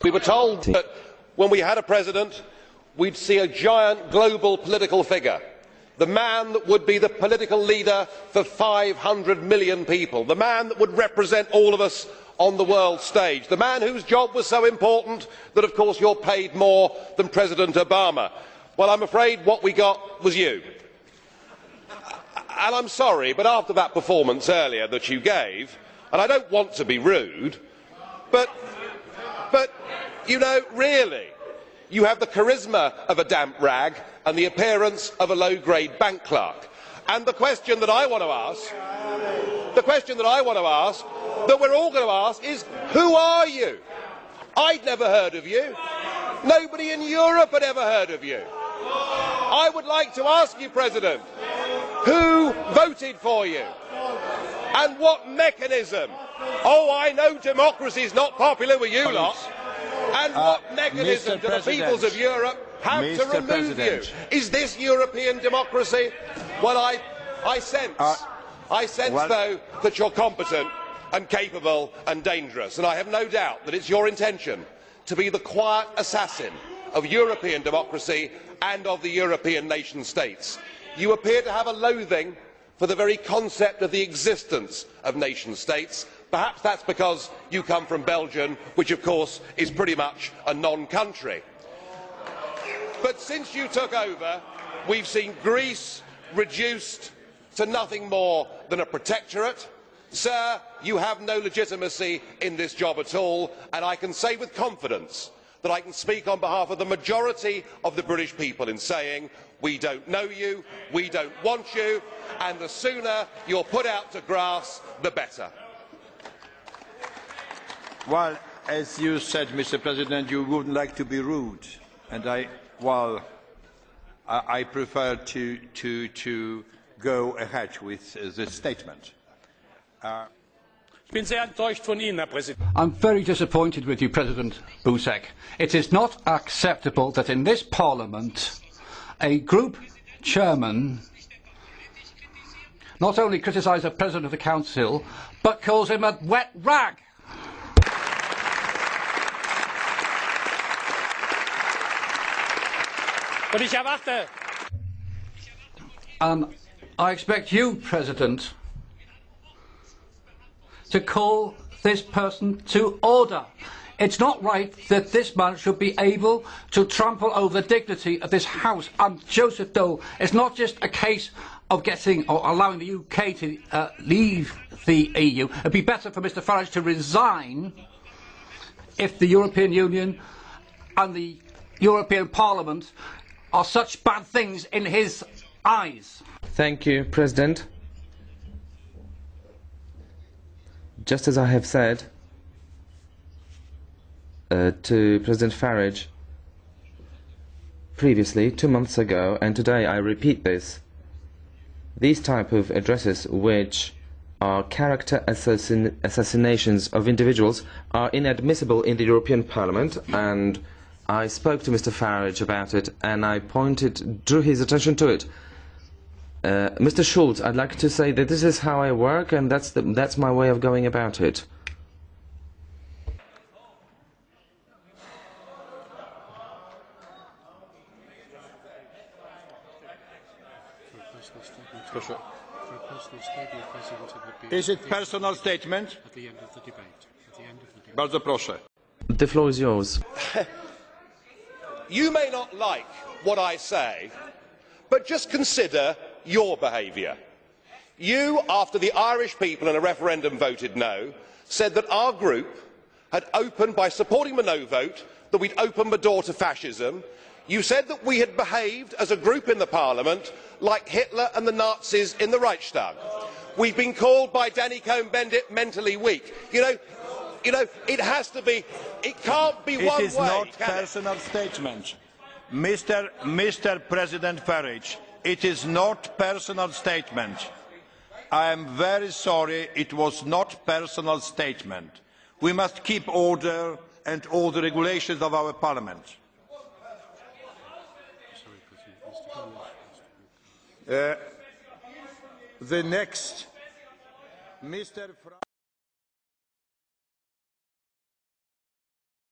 We were told that when we had a president, we'd see a giant global political figure, the man that would be the political leader for 500 million people, the man that would represent all of us on the world stage, the man whose job was so important that, of course, you're paid more than President Obama. Well, I'm afraid what we got was you. And I'm sorry, but after that performance earlier that you gave, and I don't want to be rude, but you know, really, you have the charisma of a damp rag and the appearance of a low-grade bank clerk. And the question that I want to ask, that we're all going to ask is, who are you? I'd never heard of you. Nobody in Europe had ever heard of you. I would like to ask you, President, who voted for you? And what mechanism? Oh, I know democracy is not popular with you lot. And what mechanism do the peoples of Europe have to remove you? Is this European democracy? Well, I sense, though, that you're competent and capable and dangerous, and I have no doubt that it's your intention to be the quiet assassin of European democracy and of the European nation states. You appear to have a loathing for the very concept of the existence of nation states. Perhaps that's because you come from Belgium, which of course is pretty much a non-country. But since you took over, we've seen Greece reduced to nothing more than a protectorate. Sir, you have no legitimacy in this job at all, and I can say with confidence that I can speak on behalf of the majority of the British people in saying we don't know you, we don't want you, and the sooner you're put out to grass, the better. Well, as you said, Mr. President, you wouldn't like to be rude, and I prefer to go ahead with this statement. I'm very disappointed with you, President Buzek. It is not acceptable that in this Parliament a group chairman not only criticises the President of the Council, but calls him a wet rag. And I expect you, President, to call this person to order. It's not right that this man should be able to trample over the dignity of this House. And Joseph Dole, it's not just a case of getting or allowing the UK to leave the EU. It'd be better for Mr Farage to resign if the European Union and the European Parliament are such bad things in his eyes. Thank you, President. Just as I have said to President Farage previously, 2 months ago, and today I repeat this, these type of addresses, which are character assassinations of individuals, are inadmissible in the European Parliament, and I spoke to Mr Farage about it and I drew his attention to it. Mr Schulz, I'd like to say that this is how I work and that's my way of going about it. Is it personal statement? At the end of the debate. Bardzo proszę. The floor is yours. You may not like what I say, but just consider your behaviour. You, after the Irish people in a referendum voted no, said that our group had opened, by supporting the no vote, that we'd opened the door to fascism. You said that we had behaved as a group in the Parliament like Hitler and the Nazis in the Reichstag. We've been called by Danny Cohn-Bendit mentally weak. You know, it has to be, it can't be one way. It is not personal statement. Mr. President Farage, it is not personal statement. I am very sorry, it was not personal statement. We must keep order and all the regulations of our Parliament. The next, Mr.